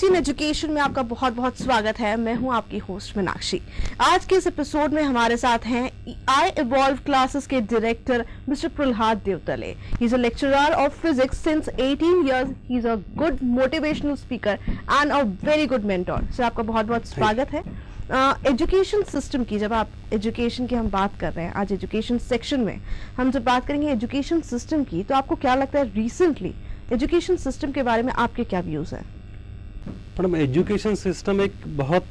C in education में आपका बहुत बहुत स्वागत है। मैं हूं आपकी होस्ट मीनाक्षी। आज के इस एपिसोड में हमारे साथ हैं आई इवॉल्व क्लासेस के director mister Prahlad Devtale. He is a lecturer of physics since 18 years. He is a good motivational speaker and a very good mentor. Sir आपका बहुत बहुत स्वागत है। एजुकेशन सिस्टम की, जब आप एजुकेशन की हम बात कर रहे हैं आज एजुकेशन सेक्शन में, हम जब बात करेंगे एजुकेशन सिस्टम की, तो आपको क्या लगता है रिसेंटली एजुकेशन सिस्टम के बारे में आपके क्या व्यूज हैं? मैडम, एजुकेशन सिस्टम एक बहुत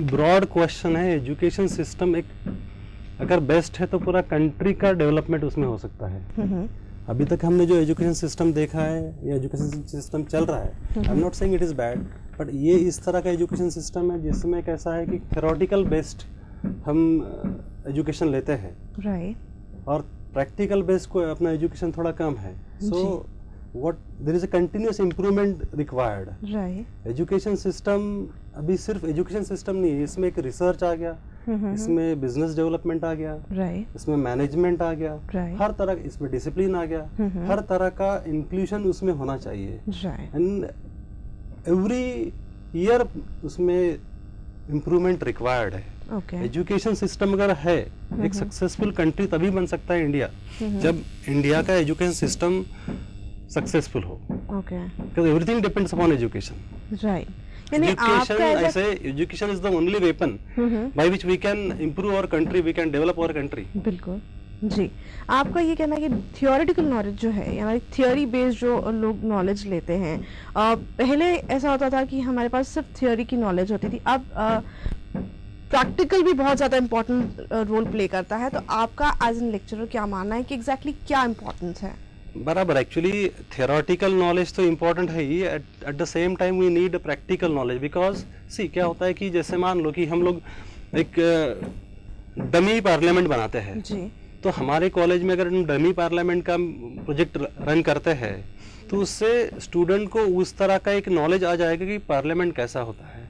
ब्रॉड क्वेश्चन है। एजुकेशन सिस्टम एक अगर बेस्ट है तो पूरा कंट्री का डेवलपमेंट उसमें हो सकता है। अभी तक हमने जो एजुकेशन सिस्टम देखा है या एजुकेशन सिस्टम चल रहा है, I am not saying it is bad, but ये इस तरह का एजुकेशन सिस्टम है जिसमें एक ऐसा है कि थ्योरेटिकल बेस्ड हम एजुकेशन लेते हैं, राइट, और प्रैक्टिकल बेस्ड को अपना एजुकेशन थोड़ा कम है। सो what there is a continuous improvement required. Right, education system अभी सिर्फ एजुकेशन सिस्टम नहीं है, इसमें एक रिसर्च आ गया, इसमें बिजनेस डेवलपमेंट आ गया, राइट, इसमें मैनेजमेंट आ गया, Right. हर तरह, इसमें डिसिप्लिन आ गया, हर तरह का इंक्लूजन उसमें होना चाहिए। राइट, एंड एवरी ईयर उसमें इम्प्रूवमेंट रिक्वायर्ड है। ओके, एजुकेशन सिस्टम अगर है, एक सक्सेसफुल कंट्री तभी बन सकता है इंडिया, जब इंडिया का एजुकेशन सिस्टम सक्सेसफुल हो। Okay, Because everything depends upon education. Right. यानी Education, आपका I say, education is the only weapon by which we can improve our country, we can develop our country. बिल्कुल जी। आपका ये कहना है कि थियोरेटिकल नॉलेज जो है, यानी थियोरी बेस्ड जो लोग नॉलेज लेते हैं, पहले ऐसा होता था कि हमारे पास सिर्फ थियोरी की नॉलेज होती थी, अब प्रैक्टिकल भी बहुत ज़्यादा इम्पोर्टेंट रोल प्ले करता है। तो आपका एज एन लेक्चरर क्या मानना है कि एग्जैक्टली क्या इम्पोर्टेंस है? बराबर, एक्चुअली थियोरेटिकल नॉलेज तो इम्पोर्टेंट है ही, at the same time we need practical knowledge. Because see क्या होता है कि जैसे मान लो कि हम लोग एक डमी पार्लियामेंट बनाते हैं जी, तो हमारे कॉलेज में अगर हम डमी पार्लियामेंट का प्रोजेक्ट रन करते हैं तो उससे स्टूडेंट को उस तरह का एक नॉलेज आ जाएगा कि पार्लियामेंट कैसा होता है।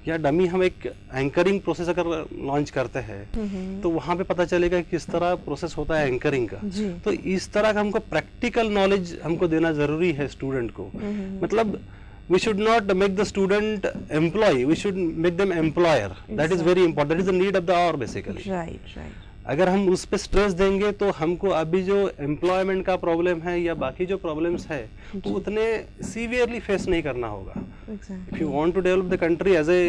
या डमी हम एक एंकरिंग प्रोसेस अगर लॉन्च करते हैं तो वहाँ पे पता चलेगा किस तरह प्रोसेस होता है एंकरिंग का। तो इस तरह का हमको प्रैक्टिकल नॉलेज हमको देना जरूरी है स्टूडेंट को। मतलब we should not make the student employee, we should make them employer. That is very important, that is the need of the hour basically. Right, right, अगर हम उस पे स्ट्रेस देंगे तो हमको अभी जो एम्प्लॉयमेंट का प्रॉब्लम है या बाकी जो प्रॉब्लम्स है वो उतने सीवियरली फेस नहीं करना होगा। Exactly. If you want to develop the country as a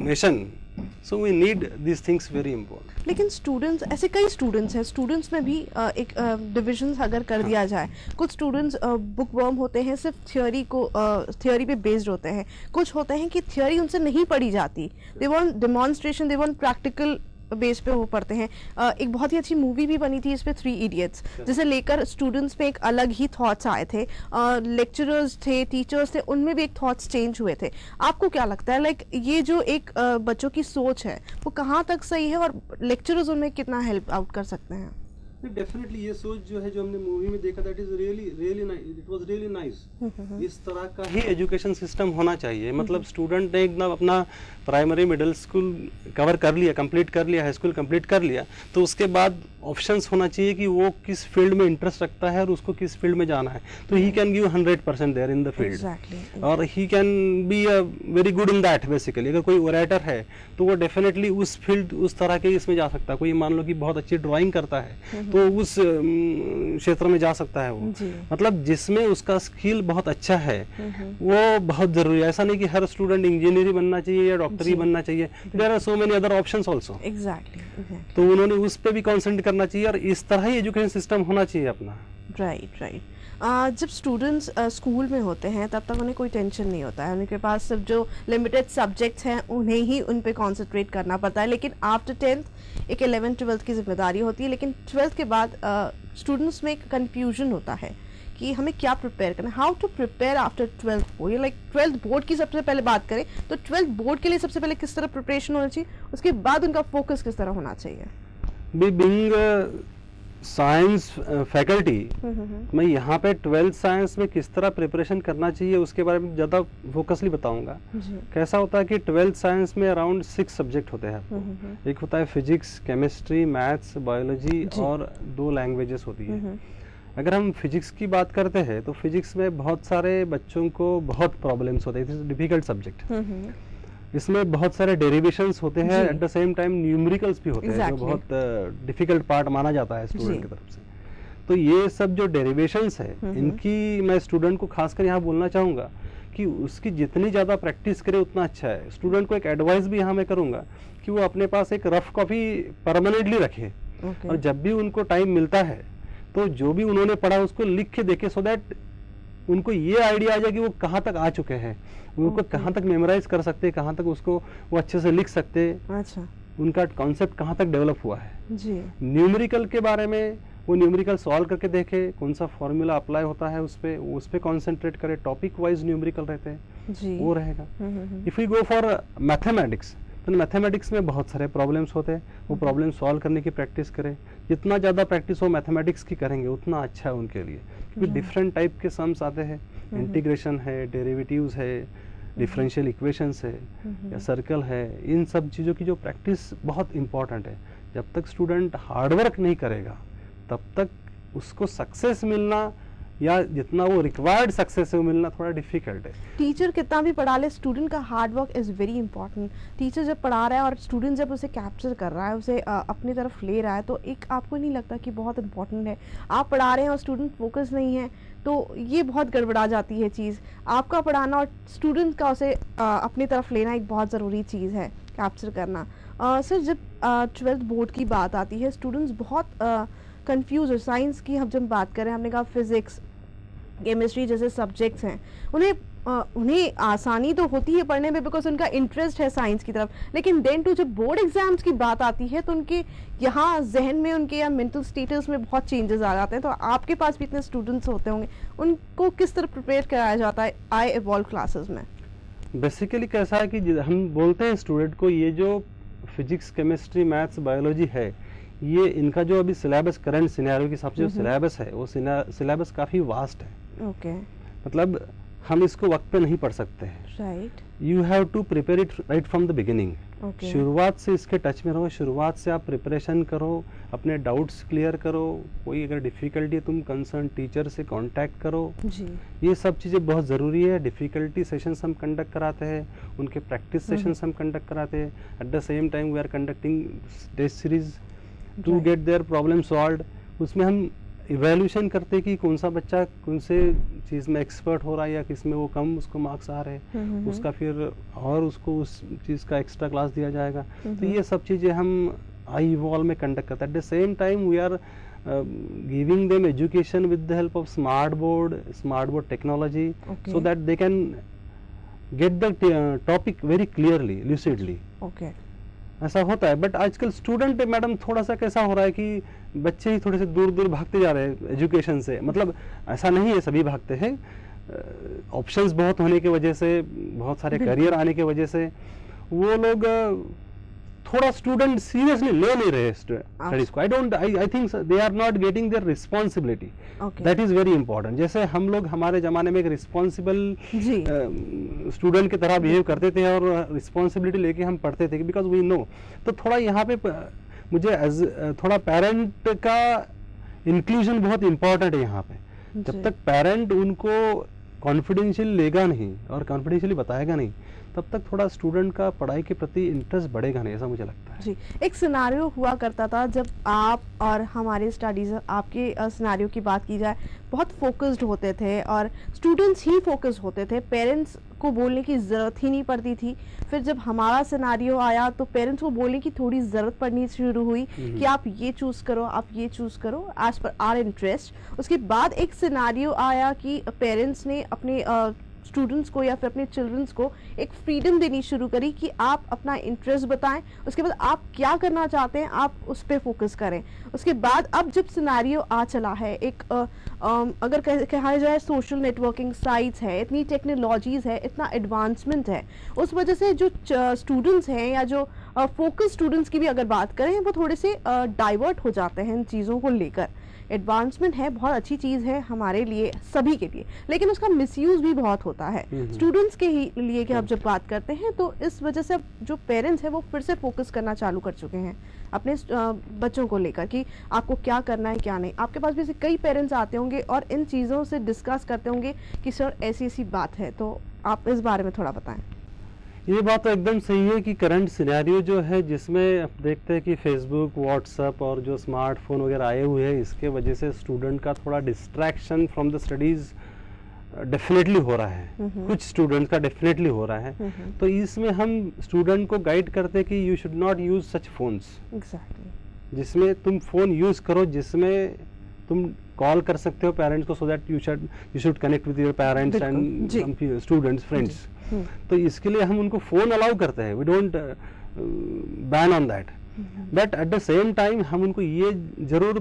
nation, so we need this things very important. लेकिन स्टूडेंट्स, ऐसे कई स्टूडेंट्स हैं, स्टूडेंट्स में भी एक डिविजन अगर कर दिया जाए, कुछ स्टूडेंट्स बुक वर्म होते हैं, सिर्फ थियोरी पे बेस्ड होते हैं, कुछ होते हैं कि थियोरी उनसे नहीं पढ़ी जाती, they want demonstration, they want practical base पे वो पढ़ते हैं। एक बहुत ही अच्छी मूवी भी बनी थी इस पे, 3 इडियट्स, जिसे लेकर स्टूडेंट्स में एक अलग ही थॉट्स आए थे, लेक्चरर्स थे, टीचर्स थे, उनमें भी एक थॉट्स चेंज हुए थे। आपको क्या लगता है, लाइक ये जो एक बच्चों की सोच है वो कहाँ तक सही है और लेक्चरर्स उनमें कितना हेल्प आउट कर सकते हैं? डेफिनेटली ये सोच जो है, जो हमने मूवी में देखा, that is really really nice, it was really nice. इस तरह का ही एजुकेशन सिस्टम होना चाहिए। मतलब स्टूडेंट ने एकदम अपना प्राइमरी मिडिल स्कूल कवर कर लिया, कंप्लीट कर लिया, हाई स्कूल कंप्लीट कर लिया, तो उसके बाद ऑप्शंस होना चाहिए कि वो किस फील्ड में इंटरेस्ट रखता है और उसको किस फील्ड में जाना है। तो he can give 100% there in the field, और he can be very good in that basically. अगर कोई ओरेटर है तो वो डेफिनेटली उस फील्ड, उस तरह के इसमें जा सकता है। कोई मान लो कि बहुत अच्छी ड्राइंग करता है तो उस क्षेत्र में जा सकता है वो। मतलब जिसमें उसका स्किल बहुत अच्छा है वो बहुत जरूरी है। ऐसा नहीं कि हर स्टूडेंट इंजीनियर बनना चाहिए या डॉक्टर ही बनना चाहिए, there are so many other options also. Exactly, तो उन्होंने उस पे भी कॉन्सेंट्रेट करना चाहिए और इस तरह ही एजुकेशन सिस्टम होना चाहिए अपना। Right, right. जब स्टूडेंट्स स्कूल में होते हैं तब तक उन्हें कोई टेंशन नहीं होता है, उनके पास सिर्फ जो लिमिटेड सब्जेक्ट्स हैं उन्हें ही उन पे कॉन्सेंट्रेट करना पड़ता है। लेकिन आफ्टर 10th एक 11th 12th की जिम्मेदारी होती है। लेकिन 12th के बाद स्टूडेंट्स में एक कन्फ्यूजन होता है कि हमें क्या प्रिपेयर करना है, how to prepare after 12th board. Like 12th board की सबसे पहले बात करें तो 12th बोर्ड के लिए सबसे पहले किस तरह प्रिपरेशन होना चाहिए, उसके बाद उनका फोकस किस तरह होना चाहिए? बीइंग साइंस फैकल्टी, मैं यहाँ पे 12th साइंस में किस तरह प्रिपरेशन करना चाहिए उसके बारे में ज़्यादा फोकसली बताऊंगा। कैसा होता है कि 12th साइंस में अराउंड 6 सब्जेक्ट होते हैं आपको। एक होता है फिजिक्स, केमिस्ट्री, मैथ्स, बायोलॉजी और 2 लैंग्वेजेस होती है। अगर हम फिजिक्स की बात करते हैं तो फिजिक्स में बहुत सारे बच्चों को बहुत प्रॉब्लम्स होते हैं, इट इज डिफिकल्ट सब्जेक्ट। इसमें बहुत सारे डेरिवेशंस होते हैं, जी। At the same time numericals भी होते हैं, जो Exactly. बहुत डिफिकल्ट पार्ट माना जाता है जी। स्टूडेंट की तरफ से। तो ये सब जो डेरिवेशंस है, इनकी मैं स्टूडेंट को खासकर यहाँ बोलना चाहूँगा कि उसकी जितनी ज़्यादा प्रैक्टिस करे उतना अच्छा है। स्टूडेंट को एक एडवाइस भी यहाँ मैं करूँगा कि वो अपने पास एक रफ कॉपी परमानेंटली रखे, ओके। और जब भी उनको टाइम मिलता है तो जो भी उन्होंने पढ़ा उसको लिख के देखे, सो दैट उनको ये आइडिया आ जाए कि वो कहाँ तक आ चुके हैं, उनको Okay. कहाँ तक मेमोराइज कर सकते हैं, कहाँ तक उसको वो अच्छे से लिख सकते हैं, अच्छा उनका कॉन्सेप्ट कहाँ तक डेवलप हुआ है। जी। न्यूमेरिकल के बारे में वो न्यूमेरिकल सॉल्व करके देखे, कौन सा फॉर्मूला अप्लाई होता है उस पे कॉन्सेंट्रेट करे, टॉपिक वाइज न्यूमेरिकल रहते हैं जी। वो रहेगा। Hmm. If you go for mathematics, तो मैथमेटिक्स में बहुत सारे प्रॉब्लम्स होते हैं, वो प्रॉब्लम सॉल्व करने की प्रैक्टिस करें। जितना ज़्यादा प्रैक्टिस वो मैथमेटिक्स की करेंगे उतना अच्छा है उनके लिए, क्योंकि डिफरेंट टाइप के सम्स आते हैं, इंटीग्रेशन है, डेरिवेटिव्स है, डिफरेंशियल इक्वेशंस है या सर्कल है। इन सब चीज़ों की जो प्रैक्टिस बहुत इंपॉर्टेंट है। जब तक स्टूडेंट हार्डवर्क नहीं करेगा तब तक उसको सक्सेस मिलना, या जितना वो रिक्वायर्ड सक्सेस है वो मिलना थोड़ा डिफिकल्ट है। टीचर कितना भी पढ़ा ले, स्टूडेंट का hard work is very important. Teacher जब पढ़ा रहा है और स्टूडेंट जब उसे कैप्चर कर रहा है, उसे अपनी तरफ ले रहा है, तो एक आपको नहीं लगता कि बहुत इंपॉर्टेंट है। आप पढ़ा रहे हैं और स्टूडेंट फोकस नहीं है, तो ये बहुत गड़बड़ा जाती है चीज़। आपका पढ़ाना और स्टूडेंट का उसे अपनी तरफ लेना एक बहुत ज़रूरी चीज़ है, कैप्चर करना। सर, जब 12th बोर्ड की बात आती है, स्टूडेंट्स बहुत कंफ्यूज हो। साइंस की हम जब बात करें, हमने कहा फिजिक्स, केमिस्ट्री जैसे सब्जेक्ट्स हैं, उन्हें आसानी तो होती है पढ़ने में बिकॉज उनका इंटरेस्ट है साइंस की तरफ, लेकिन देन टू जब बोर्ड एग्जाम्स की बात आती है तो उनके यहाँ जहन में, उनके या मेंटल स्टेटस में बहुत चेंजेस आ जाते हैं। तो आपके पास भी इतने स्टूडेंट्स होते होंगे, उनको किस तरह प्रिपेयर कराया जाता है आई इवॉल्व क्लासेस में? बेसिकली कैसा है कि हम बोलते हैं स्टूडेंट को, ये जो फिजिक्स, केमिस्ट्री, मैथ्स, बायोलॉजी है, ये इनका जो अभी सिलेबस करंट सिनेरियो के हिसाब से जो सिलेबस है, वो सिलेबस काफ़ी वास्ट है। ओके, मतलब हम इसको वक्त पे नहीं पढ़ सकते हैं। Right. You have to prepare it right from the beginning. Okay. शुरुआत से इसके टच में रहो, शुरुआत से आप प्रिपरेशन करो, अपने डाउट्स क्लियर करो, कोई अगर डिफ़िकल्टी है तुम कंसर्न टीचर से कांटेक्ट करो। जी। ये सब चीज़ें बहुत ज़रूरी है। डिफ़िकल्टी सेशंस हम कंडक्ट कराते हैं, उनके प्रैक्टिस सेशंस हम कंडक्ट कराते हैं। At the same time we are conducting test series to Right. Get their problem solve. उसमें हम इवेल्यूशन करते हैं कि कौन सा बच्चा कौन से चीज़ में एक्सपर्ट हो रहा है या किस में वो कम उसको मार्क्स आ रहे हैं, उसका फिर और उसको उस चीज़ का एक्स्ट्रा क्लास दिया जाएगा। तो ये सब चीज़ें हम आई वॉल में कंडक्ट करते हैं। At the same time we are giving them education with the help of smart board technology, Okay. So that they can get the topic very clearly, lucidly. Okay. ऐसा होता है। But आजकल student madam थोड़ा सा कैसा हो रहा है कि बच्चे ही थोड़े से दूर दूर भागते जा रहे हैं एजुकेशन से। मतलब ऐसा नहीं है सभी भागते हैं, ऑप्शंस बहुत होने की वजह से, बहुत सारे करियर आने की वजह से वो लोग थोड़ा स्टूडेंट सीरियसली ले नहीं रहे स्टडीज को। I think they are not getting their responsibility, okay. That is very important. जैसे हम लोग हमारे ज़माने में एक रिस्पॉन्सिबल जी। स्टूडेंट की तरह बिहेव करते थे और रिस्पॉन्सिबिलिटी लेके हम पढ़ते थे, बिकॉज वी नो। तो थोड़ा यहाँ पे मुझे थोड़ा पेरेंट का इंक्लूजन बहुत इंपॉर्टेंट है यहाँ पे। जब तक पेरेंट उनको कॉन्फिडेंशियल लेगा नहीं और कॉन्फिडेंशियली बताएगा नहीं, तब तक थोड़ा स्टूडेंट का पढ़ाई के प्रति इंटरेस्ट बढ़ेगा नहीं, ऐसा मुझे लगता है। जी। एक सिनारियो हुआ करता था जब आप और हमारे स्टडीज़, आपके सिनारियो की बात की जाए, बहुत फोकस्ड होते थे और स्टूडेंट्स ही फोकस होते थे, पेरेंट्स को बोलने की ज़रूरत ही नहीं पड़ती थी। फिर जब हमारा सिनारियो आया तो पेरेंट्स को बोलने की थोड़ी ज़रूरत पड़नी शुरू हुई कि आप ये चूज़ करो, आप ये चूज़ करो एज पर आर इंटरेस्ट। उसके बाद एक सिनारियो आया कि पेरेंट्स ने अपने स्टूडेंट्स को या फिर अपने चिल्ड्रंस को एक फ्रीडम देनी शुरू करी कि आप अपना इंटरेस्ट बताएं, उसके बाद आप क्या करना चाहते हैं आप उस पर फोकस करें। उसके बाद अब जब सिनारियो आ चला है, एक अगर कहा जाए सोशल नेटवर्किंग साइट्स है, इतनी टेक्नोलॉजीज़ है, इतना एडवांसमेंट है, उस वजह से जो स्टूडेंट्स हैं या जो फोकस स्टूडेंट्स की भी अगर बात करें, वो थोड़े से डाइवर्ट हो जाते हैं इन चीज़ों को लेकर एडवांसमेंट है, बहुत अच्छी चीज़ है हमारे लिए, सभी के लिए, लेकिन उसका मिसयूज भी बहुत होता है स्टूडेंट्स के ही लिए कि आप जब बात करते हैं तो इस वजह से अब जो पेरेंट्स हैं वो फिर से फोकस करना चालू कर चुके हैं अपने बच्चों को लेकर कि आपको क्या करना है क्या नहीं। आपके पास भी ऐसे कई पेरेंट्स आते होंगे और इन चीज़ों से डिस्कस करते होंगे कि सर ऐसी ऐसी बात है, तो आप इस बारे में थोड़ा बताएं। ये बात तो एकदम सही है कि करंट सिनेरियो जो है जिसमें आप देखते हैं कि फेसबुक, व्हाट्सएप और जो स्मार्टफोन वगैरह आए हुए हैं, इसके वजह से स्टूडेंट का थोड़ा distraction from the studies definitely हो रहा है, कुछ स्टूडेंट्स का डेफिनेटली हो रहा है। तो इसमें हम स्टूडेंट को गाइड करते हैं कि you should not use such phones. Exactly. जिसमें तुम फोन यूज करो जिसमें तुम कॉल कर सकते हो पेरेंट्स को, so that you should connect with your parents and students friends. तो इसके लिए हम उनको फोन अलाउ करते हैं, we don't ban on that, but at the same time हम उनको ये जरूर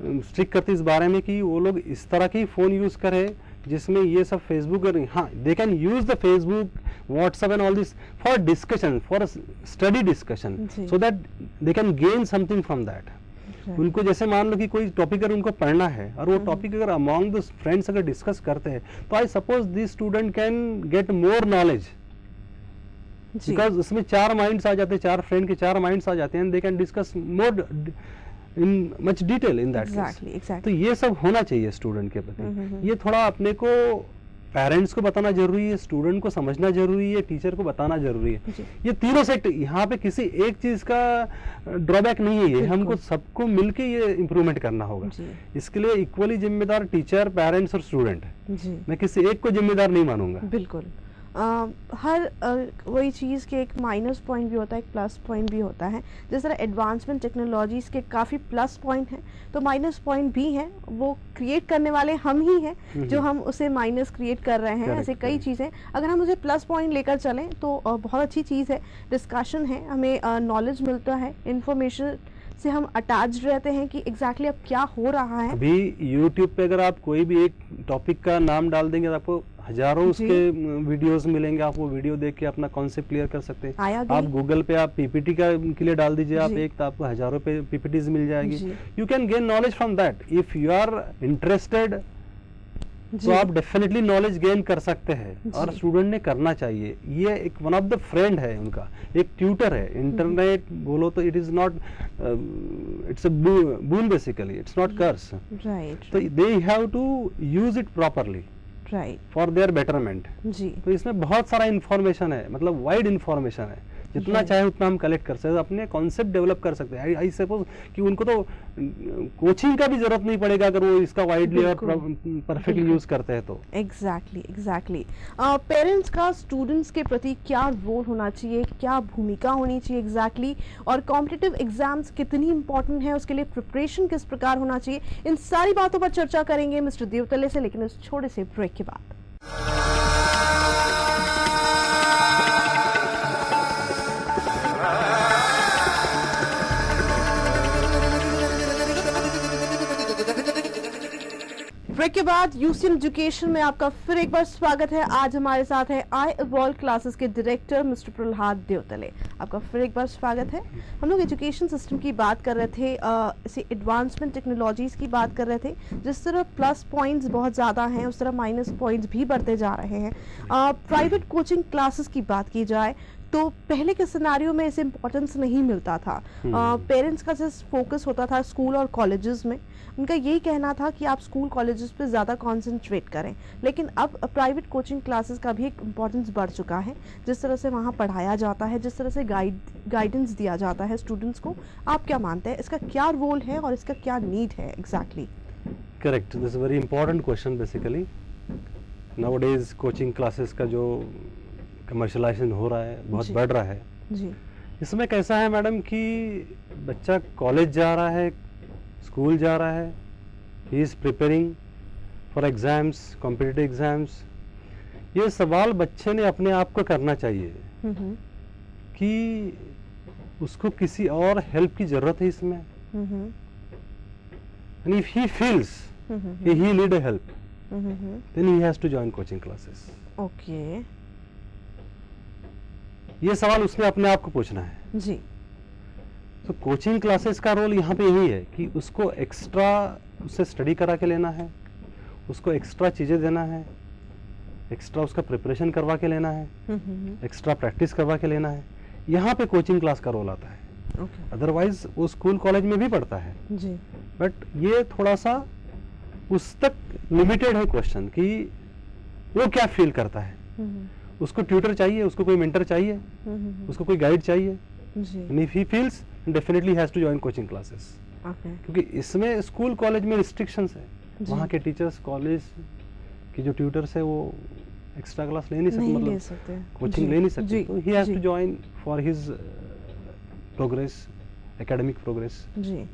स्ट्रिक्ट करते इस बारे में कि वो लोग इस तरह की फ़ोन यूज़ करें जिसमें ये सब फेसबुक और हाँ they can use the Facebook, WhatsApp and all this for discussion, for study discussion, so that they can gain something from that. उनको जैसे मान लो कि कोई टॉपिक अगर उनको पढ़ना है और वो टॉपिक अगर अमॉन्ग द फ्रेंड्स अगर डिस्कस करते हैं तो I suppose this student can get more knowledge, because उसमें 4 माइंड्स आ जाते हैं, 4 फ्रेंड के 4 माइंड्स आ जाते हैं, they can discuss more in much detail in that case. तो ये सब होना चाहिए स्टूडेंट के प्रति। ये थोड़ा अपने को पेरेंट्स को बताना जरूरी है, स्टूडेंट को समझना जरूरी है, टीचर को बताना जरूरी है। ये तीनों सेक्टर, यहाँ पे किसी एक चीज का ड्रॉबैक नहीं है, ये हमको सबको मिलके ये इम्प्रूवमेंट करना होगा। इसके लिए इक्वली जिम्मेदार टीचर, पेरेंट्स और स्टूडेंट है। मैं किसी एक को जिम्मेदार नहीं मानूंगा। बिल्कुल। हर वही चीज़ के एक माइनस पॉइंट भी होता है, एक प्लस पॉइंट भी होता है। जिस तरह एडवांसमेंट टेक्नोलॉजीज़ के काफ़ी प्लस पॉइंट हैं तो माइनस पॉइंट भी हैं, वो क्रिएट करने वाले हम ही हैं जो हम उसे माइनस क्रिएट कर रहे हैं। ऐसे कई चीज़ें, अगर हम उसे प्लस पॉइंट लेकर चलें तो बहुत अच्छी चीज़ है, डिस्कशन है, हमें नॉलेज मिलता है, इंफॉर्मेशन से हम अटैच रहते हैं कि एग्जैक्टली अब क्या हो रहा है। अभी यूट्यूब पे अगर आप कोई भी एक टॉपिक का नाम डाल देंगे तो आपको हजारों उसके वीडियोस मिलेंगे, आप वो वीडियो देख के अपना कॉन्सेप्ट क्लियर कर सकते हैं। आप गूगल पे आप पीपीटी का के लिए डाल दीजिए आप एक, तो आपको हजारों पे पीपीटीज मिल जाएगी। You can gain knowledge from that if you are interested, तो आप डेफिनेटली नॉलेज गेन कर सकते हैं और स्टूडेंट ने करना चाहिए। ये एक वन ऑफ द फ्रेंड है उनका, एक ट्यूटर है। इंटरनेट बोलो तो it is not, it's a boon basically, it's not curse. तो they have to use it properly for their betterment. तो इसमें बहुत सारा इंफॉर्मेशन है, मतलब वाइड इंफॉर्मेशन है, जितना चाहे उतना हम कलेक्ट कर सकते हैं, अपने कॉन्सेप्ट डेवलप कर सकते हैं। आई सपोज कि उनको तो कोचिंग का भी जरूरत नहीं पड़ेगा अगर वो इसका वाइडली और परफेक्टली यूज करते हैं तो। एग्जैक्टली। पेरेंट्स का स्टूडेंट्स के प्रति क्या रोल होना चाहिए, क्या भूमिका होनी चाहिए एग्जैक्टली, और कॉम्पिटिटिव एग्जाम्स कितनी इंपॉर्टेंट है, उसके लिए प्रिपरेशन किस प्रकार होना चाहिए, इन सारी बातों पर चर्चा करेंगे मिस्टर देवतले से, लेकिन इस छोटे से ब्रेक के बाद। ब्रेक के बाद यूसीएन एजुकेशन में आपका फिर एक बार स्वागत है। आज हमारे साथ है आई इवॉल्व क्लासेस के डायरेक्टर मिस्टर प्रहलाद देवतले। आपका फिर एक बार स्वागत है। हम लोग एजुकेशन सिस्टम की बात कर रहे थे, इसे एडवांसमेंट टेक्नोलॉजीज की बात कर रहे थे। जिस तरह प्लस पॉइंट्स बहुत ज़्यादा हैं उस तरह माइनस पॉइंट्स भी बढ़ते जा रहे हैं। प्राइवेट कोचिंग क्लासेस की बात की जाए तो पहले के सिनेरियो में इसे इम्पोर्टेंस नहीं मिलता था। पेरेंट्स का जस्ट फोकस होता था स्कूल और कॉलेजेस में, उनका यही कहना था कि आप स्कूल कॉलेजेस पे ज़्यादा कंसंट्रेट करें। लेकिन अब प्राइवेट कोचिंग क्लासेस का भी एक इम्पोर्टेंस बढ़ चुका है। जिस तरह से वहाँ पढ़ाया जाता है, जिस तरह से गाइडेंस दिया जाता है स्टूडेंट्स को, आप क्या मानते हैं इसका क्या रोल है और इसका क्या नीड है exactly? Correct, this very important question. Basically nowadays coaching classes का जो कमर्शलाइजेशन हो रहा है बहुत बढ़ रहा है जी। इसमें कैसा है मैडम कि बच्चा कॉलेज जा रहा है, स्कूल जा रहा है, he is preparing for exams, competitive exams. ये सवाल बच्चे ने अपने आप को करना चाहिए कि उसको किसी और हेल्प की ज़रूरत है इसमें। And if he feels he need a help, then he has to join coaching classes. Okay, ये सवाल उसने अपने आप को पूछना है जी। तो कोचिंग क्लासेस का रोल यहाँ पे यही है कि उसको एक्स्ट्रा उससे स्टडी करा के लेना है, उसको एक्स्ट्रा चीज़ें देना है, एक्स्ट्रा उसका प्रिपरेशन करवा के लेना है, एक्स्ट्रा प्रैक्टिस करवा के लेना है, यहाँ पे कोचिंग क्लास का रोल आता है। अदरवाइज वो स्कूल कॉलेज में भी पढ़ता है जी। बट ये थोड़ा सा उस तक लिमिटेड है क्वेश्चन कि वो क्या फील करता है, उसको ट्यूटर चाहिए, उसको कोई मेंटर चाहिए, उसको कोई गाइड चाहिए, and if he feels definitely has to join coaching classes. क्योंकि इसमें स्कूल कॉलेज में रिस्ट्रिक्शंस है, वहाँ के टीचर्स कॉलेज के जो ट्यूटर्स है वो एक्स्ट्रा क्लास ले नहीं सकते, मतलब कोचिंग ले नहीं सकते, तो he has to join for his progress, academic progress जी।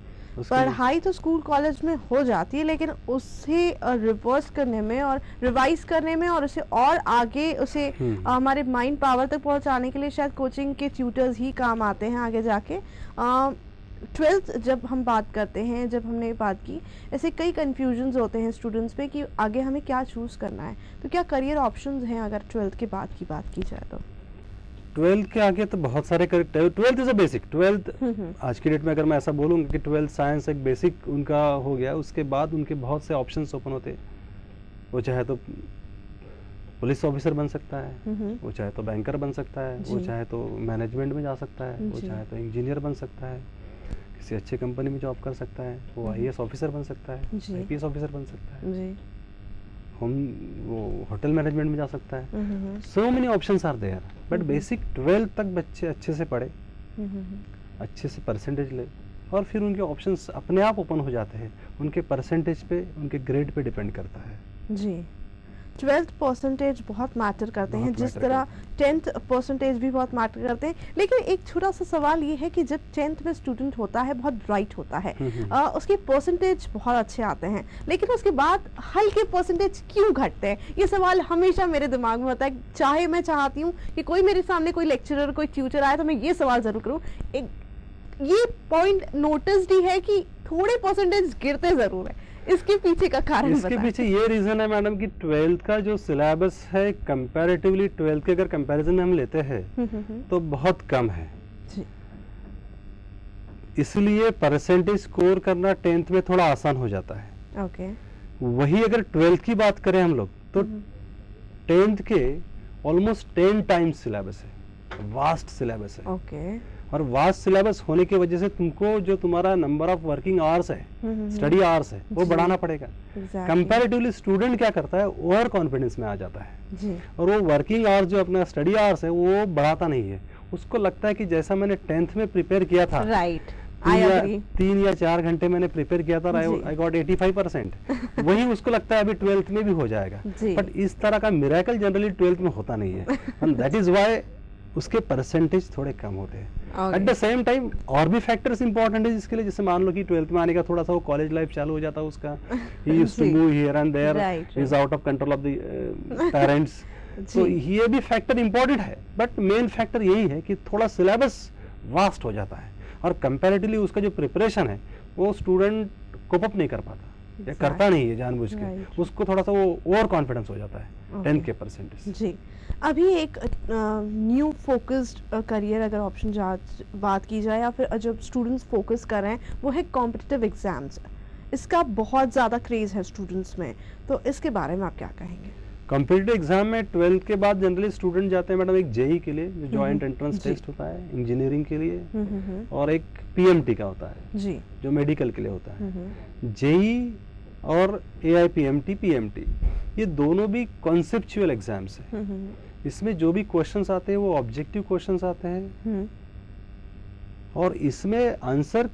पढ़ाई तो स्कूल कॉलेज में हो जाती है, लेकिन उसे रिवर्स करने में और रिवाइज करने में और उसे और आगे उसे हमारे माइंड पावर तक पहुंचाने के लिए शायद कोचिंग के ट्यूटर्स ही काम आते हैं आगे जाके। 12th जब हम बात करते हैं, जब हमने बात की, ऐसे कई कन्फ्यूजन्स होते हैं स्टूडेंट्स पे कि आगे हमें क्या चूज़ करना है, तो क्या करियर ऑप्शंस हैं अगर 12th के बाद की बात की जाए तो? 12th के आगे तो बहुत सारे 12th is a basic. 12th आज की डेट में अगर मैं ऐसा बोलूँगा कि 12th साइंस एक बेसिक उनका हो गया, उसके बाद उनके बहुत से ऑप्शंस ओपन होते हैं। वो चाहे तो पुलिस ऑफिसर बन सकता है, वो चाहे तो बैंकर बन सकता है, वो चाहे तो मैनेजमेंट में जा सकता है, वो चाहे तो इंजीनियर बन सकता है, किसी अच्छे कंपनी में जॉब कर सकता है, वो IAS ऑफिसर बन सकता है, IPS ऑफिसर बन सकता है, हम वो होटल मैनेजमेंट में जा सकता है। So many options are there, but basic 12th तक बच्चे अच्छे से पढ़े, अच्छे से परसेंटेज ले, और फिर उनके ऑप्शंस अपने आप ओपन हो जाते हैं। उनके परसेंटेज पे, उनके ग्रेड पे डिपेंड करता है जी। 12th परसेंटेज बहुत मैटर करते हैं, जिस तरह 10th परसेंटेज भी बहुत मैटर करते हैं। लेकिन एक छोटा सा सवाल ये है कि जब 10th में स्टूडेंट होता है, बहुत ब्राइट होता है, उसके परसेंटेज बहुत अच्छे आते हैं, लेकिन उसके बाद हल्के परसेंटेज क्यों घटते हैं? ये सवाल हमेशा मेरे दिमाग में होता है। चाहे मैं चाहती हूँ कि कोई मेरे सामने कोई लेक्चरर, कोई ट्यूटर आए तो मैं ये सवाल जरूर करूँ, ये पॉइंट नोटिस ही है कि थोड़े परसेंटेज गिरते जरूर है, इसके पीछे का कारण इसके पीछे ये रीजन है मैडम कि 12th का जो सिलेबस है कंपैरेटिवली 12th के अगर कंपैरिजन में हम लेते हैं तो बहुत कम है, इसलिए परसेंटेज स्कोर करना 10th में थोड़ा आसान हो जाता है। ओके। वही अगर 12th की बात करें हम लोग तो 10th के ऑलमोस्ट 10 टाइम्स सिलेबस है, वास्ट सिलेबस है। ओके। और वास्ट सिलेबस होने की वजह से तुमको जो तुम्हारा नंबर ऑफ वर्किंग आवर्स है, स्टडी आवर्स है, वो बढ़ाना पड़ेगा। कंपैरेटिवली स्टूडेंट क्या करता है, ओवर कॉन्फिडेंस में आ जाता है और वो वर्किंग आवर्स जो अपना स्टडी आवर्स है वो बढ़ाता नहीं है। उसको लगता है कि जैसा मैंने 10th में प्रिपेयर किया था, राइट, 3 या 4 घंटे मैंने प्रिपेयर किया था, आई गॉट 85%, वही उसको लगता है अभी 12th में भी हो जाएगा। बट इस तरह का मिरेकल जनरली 12th में होता नहीं है, एंड दैट इज व्हाई उसके परसेंटेज थोड़े कम होते हैं। एट द सेम टाइम और भी फैक्टर्स इंपॉर्टेंट है जिसके लिए, जैसे मान लो कि 12th में आने का थोड़ा सा वो कॉलेज लाइफ चालू हो जाता है उसका, he used to move here and there, he is out of control of the parents, तो ये भी फैक्टर इंपॉर्टेंट है। बट मेन फैक्टर यही है कि थोड़ा सिलेबस वास्ट हो जाता है और कंपैरेटिवली उसका जो प्रिपरेशन है वो स्टूडेंट कोप अप नहीं कर पाता, या करता नहीं है जानबूझ के, उसको थोड़ा सा वो ओवर कॉन्फिडेंस हो जाता है 10 के परसेंटेज। जी। अभी एक न्यू फोकस्ड करियर अगर ऑप्शन बात की जाए, या फिर जब स्टूडेंट्स फोकस कर रहे हैं, वो है कॉम्पिटिटिव एग्जाम्स। इसका बहुत ज़्यादा क्रेज़ है स्टूडेंट्स में, तो इसके बारे में आप क्या कहेंगे? कॉम्पिटिटिव एग्जाम में 12th के बाद जनरली स्टूडेंट जाते हैं मैडम एक जेई के लिए, जो जॉइंट एंट्रेंस टेस्ट होता है इंजीनियरिंग के लिए, और एक PMT का होता है जी, जो मेडिकल के लिए होता है। जेई और AIPMT PMT ये दोनों भी कॉन्सेप्चुअल एग्जाम्स हैं। इसमें जो भी क्वेश्चंस आते हैं वो ऑब्जेक्टिव क्वेश्चंस आते हैं, और इसमें आंसर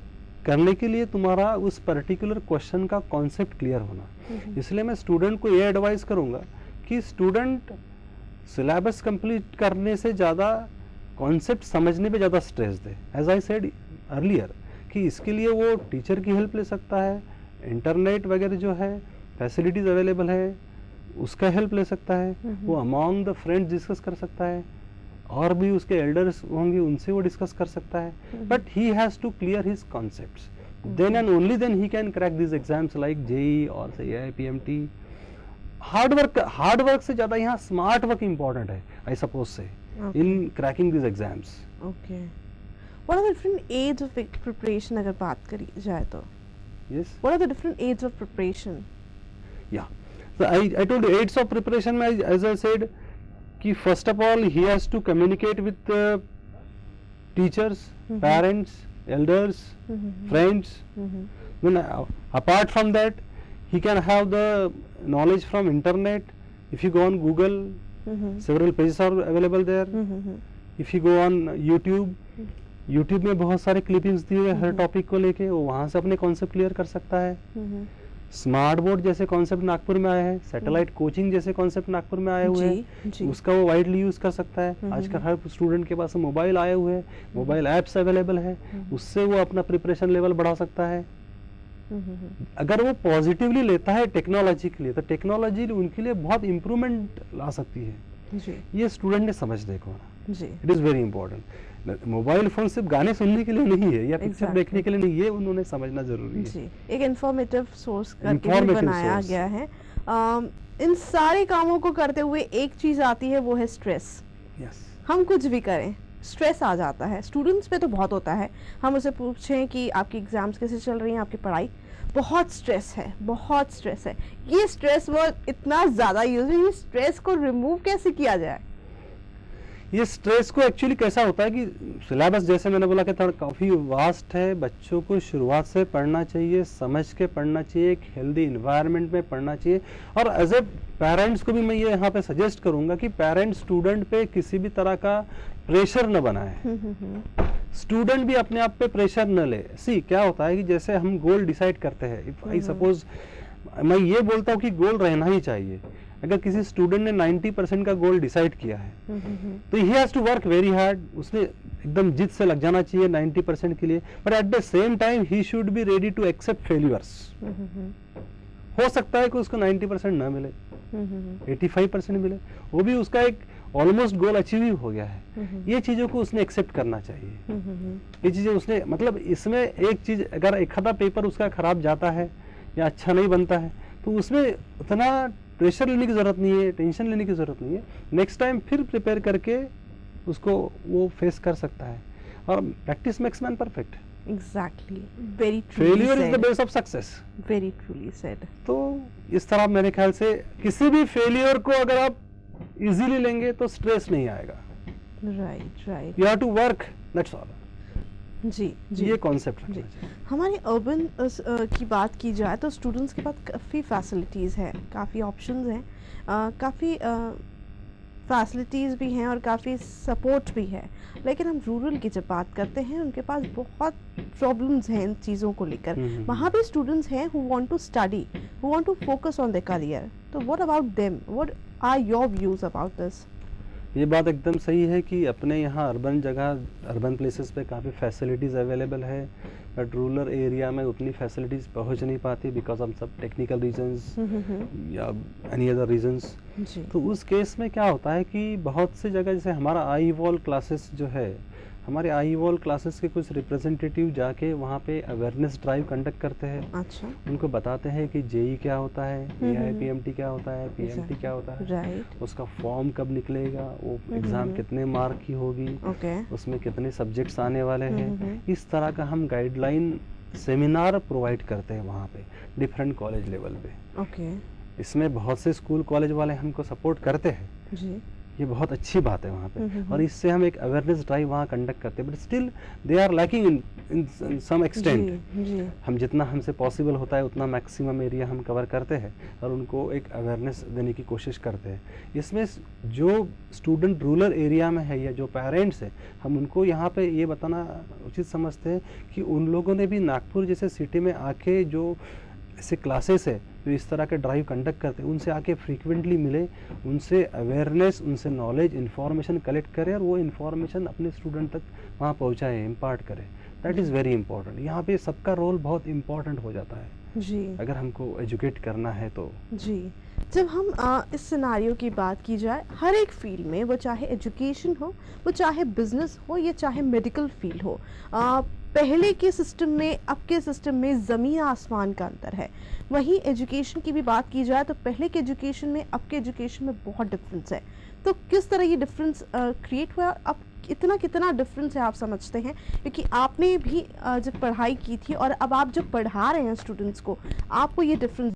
करने के लिए तुम्हारा उस पर्टिकुलर क्वेश्चन का कॉन्सेप्ट क्लियर होना। इसलिए मैं स्टूडेंट को ये एडवाइस करूंगा कि स्टूडेंट सिलेबस कंप्लीट करने से ज़्यादा कॉन्सेप्ट समझने पे ज़्यादा स्ट्रेस दे। एज आई सेड अर्लियर कि इसके लिए वो टीचर की हेल्प ले सकता है, इंटरनेट वगैरह जो है फैसिलिटीज़ अवेलेबल है उसका हेल्प ले सकता है, वो अमॉन्ग द फ्रेंड्स डिस्कस कर सकता है, और भी उसके एल्डर्स होंगे उनसे वो डिस्कस कर सकता है, but he has to clear his concepts, then and only then he can crack this exams like JEE और से AIPMT। हार्ड वर्क से ज़्यादा यहाँ स्मार्ट वर्क इम्पॉर्टेंट है, I suppose say, in cracking this exams. Okay, what are the different age of preparation अगर बात करी जाए तो? Yes. What are the different aids of preparation? Yeah. So I told you aids of preparation में as I said कि first of all he has to communicate with teachers, parents, elders, friends. Then apart from that he can have the knowledge from internet. If you go on Google, several pages are available there. If you go on YouTube में बहुत सारे clippings दिए हर topic को लेके, वो वहाँ से अपने कॉन्सेप्ट क्लियर कर सकता है. स्मार्ट बोर्ड जैसे कॉन्सेप्ट नागपुर में आया है, सैटेलाइट कोचिंग जैसे कॉन्सेप्ट नागपुर में आए हुए हैं, उसका वो वाइडली यूज कर सकता है. आजकल हर स्टूडेंट के पास मोबाइल आए हुए हैं, मोबाइल ऐप्स अवेलेबल है, उससे वो अपना प्रिपरेशन लेवल बढ़ा सकता है. अगर वो पॉजिटिवली लेता है टेक्नोलॉजी के लिए, तो टेक्नोलॉजी उनके लिए बहुत इम्प्रूवमेंट ला सकती है. ये स्टूडेंट ने समझने को होना. It is very important. Mobile phone सिर्फ गाने सुनने के लिए नहीं है या पिक्चर देखने के लिए नहीं, ये उन्होंने समझना जरूरी है. जी, एक इंफॉर्मेटिव सोर्स करके भी बनाया गया है. इन सारे कामों को करते हुए एक चीज आती है, वो है स्ट्रेस. हम कुछ भी करें, स्ट्रेस आ जाता है. स्टूडेंट्स पे तो बहुत होता है. हम उसे पूछें कि आपकी एग्जाम्स कैसे चल रही हैं, आपकी पढ़ाई, बहुत स्ट्रेस है, बहुत स्ट्रेस है. ये स्ट्रेस वर्ड इतना ज़्यादा यूज है, ये स्ट्रेस को रिमूव कैसे किया जाए? ये स्ट्रेस को एक्चुअली कैसा होता है कि सिलेबस जैसे मैंने बोला कि थोड़ा काफ़ी वास्ट है. बच्चों को शुरुआत से पढ़ना चाहिए, समझ के पढ़ना चाहिए, एक हेल्दी इन्वायरमेंट में पढ़ना चाहिए. और एज ए पेरेंट्स को भी मैं ये यहाँ पे सजेस्ट करूँगा कि पेरेंट्स स्टूडेंट पे किसी भी तरह का प्रेशर न बनाए. स्टूडेंट भी अपने आप पे प्रेशर न ले. सी क्या होता है कि जैसे हम गोल डिसाइड करते हैं, इफ आई सपोज मैं ये बोलता हूँ कि गोल रहना ही चाहिए. अगर किसी स्टूडेंट ने 90% का गोल डिसाइड किया है, तो he has to work very hard. उसने एकदम जिद से लग जाना चाहिए 90% के लिए. But at the same time he should be ready to accept failures. हो सकता है कि उसको 90% ना मिले, 85% मिले, वो भी उसका एक ऑलमोस्ट गोल अचीव हो गया है. ये चीजों को उसने एक्सेप्ट करना चाहिए. ये चीजें उसने मतलब इसमें एक चीज, अगर एक आधा पेपर उसका खराब जाता है या अच्छा नहीं बनता है, तो उसमें उतना प्रेशर लेने की जरूरत नहीं है, टेंशन लेने की जरूरत नहीं है. नेक्स्ट टाइम फिर प्रिपेयर करके उसको वो फेस कर सकता है. और practice makes man perfect. Exactly. Very truly failure is said. The base of success. Very truly said. तो इस तरह मेरे ख्याल से किसी भी फेलियर को अगर आप इजीली लेंगे तो स्ट्रेस नहीं आएगा. Right, right. You have to work, that's all. जी, जी. ये कॉन्सेप्ट जी. रखना चाहिए. हमारे अर्बन की बात की जाए तो स्टूडेंट्स के पास काफ़ी फैसिलिटीज़ हैं, काफ़ी ऑप्शंस हैं, काफ़ी फैसिलिटीज़ भी हैं और काफ़ी सपोर्ट भी है. लेकिन हम रूरल की जब बात करते हैं, उनके पास बहुत प्रॉब्लम्स हैं इन चीज़ों को लेकर. वहाँ पे स्टूडेंट्स हैं who want to study, who want to focus on their career. तो what about them? What are your views about this? ये बात एकदम सही है कि अपने यहाँ अर्बन जगह, अर्बन प्लेसेस पे काफ़ी फैसिलिटीज़ अवेलेबल है, बट रूरल एरिया में उतनी फैसिलिटीज़ पहुँच नहीं पाती बिकॉज ऑफ सब टेक्निकल रीजंस या एनी अदर रीजंस. तो उस केस में क्या होता है कि बहुत सी जगह, जैसे हमारा आई वॉल क्लासेस जो है, हमारे आई वॉल क्लासेस के कुछ रिप्रेजेंटेटिव जाके वहाँ पे अवेयरनेस ड्राइव कंडक्ट करते हैं. अच्छा. उनको बताते हैं कि जेई क्या होता है, AIPMT क्या होता है, PMT क्या होता है, राइट. उसका फॉर्म कब निकलेगा, वो एग्ज़ाम कितने मार्क की होगी, ओके. उसमें कितने सब्जेक्ट्स आने वाले हैं. इस तरह का हम गाइडलाइन सेमिनार प्रोवाइड करते हैं वहाँ पे डिफरेंट कॉलेज लेवल पे. ओके. इसमें बहुत से स्कूल कॉलेज वाले हमको सपोर्ट करते हैं. जी. ये बहुत अच्छी बात है वहाँ पे. और इससे हम एक अवेयरनेस ड्राइव वहाँ कंडक्ट करते हैं. But still they are lacking in some extent. हम जितना हमसे पॉसिबल होता है उतना मैक्सिमम एरिया हम कवर करते हैं और उनको एक अवेयरनेस देने की कोशिश करते हैं. इसमें जो स्टूडेंट रूरल एरिया में है या जो पेरेंट्स हैं, हम उनको यहाँ पे ये बताना उचित समझते हैं कि उन लोगों ने भी नागपुर जैसे सिटी में आके जो ऐसे क्लासेस है जो इस तरह के ड्राइव कंडक्ट करते हैं, उनसे आके फ्रीक्वेंटली मिले, उनसे अवेयरनेस, उनसे नॉलेज, इन्फॉर्मेशन कलेक्ट करें और वो इन्फॉर्मेशन अपने स्टूडेंट तक वहाँ पहुँचाएँ, इम्पार्ट करें. That is very important. यहाँ पे सबका रोल बहुत इंपॉर्टेंट हो जाता है जी. अगर हमको एजुकेट करना है तो. जी. जब हम इस सिनारियो की बात की जाए, हर एक फील्ड में, वो चाहे एजुकेशन हो, वो चाहे बिजनेस हो, या चाहे मेडिकल फील्ड हो, पहले के सिस्टम में अब के सिस्टम में ज़मीन आसमान का अंतर है। वहीं एजुकेशन की भी बात की जाए तो पहले के एजुकेशन में अब के एजुकेशन में बहुत डिफरेंस है। तो किस तरह ये डिफरेंस क्रिएट हुआ, अब कितना डिफरेंस है आप समझते हैं? क्योंकि आपने भी जब पढ़ाई की थी और अब आप जब पढ़ा रहे हैं स्टूडेंट्स को, आपको ये डिफरेंस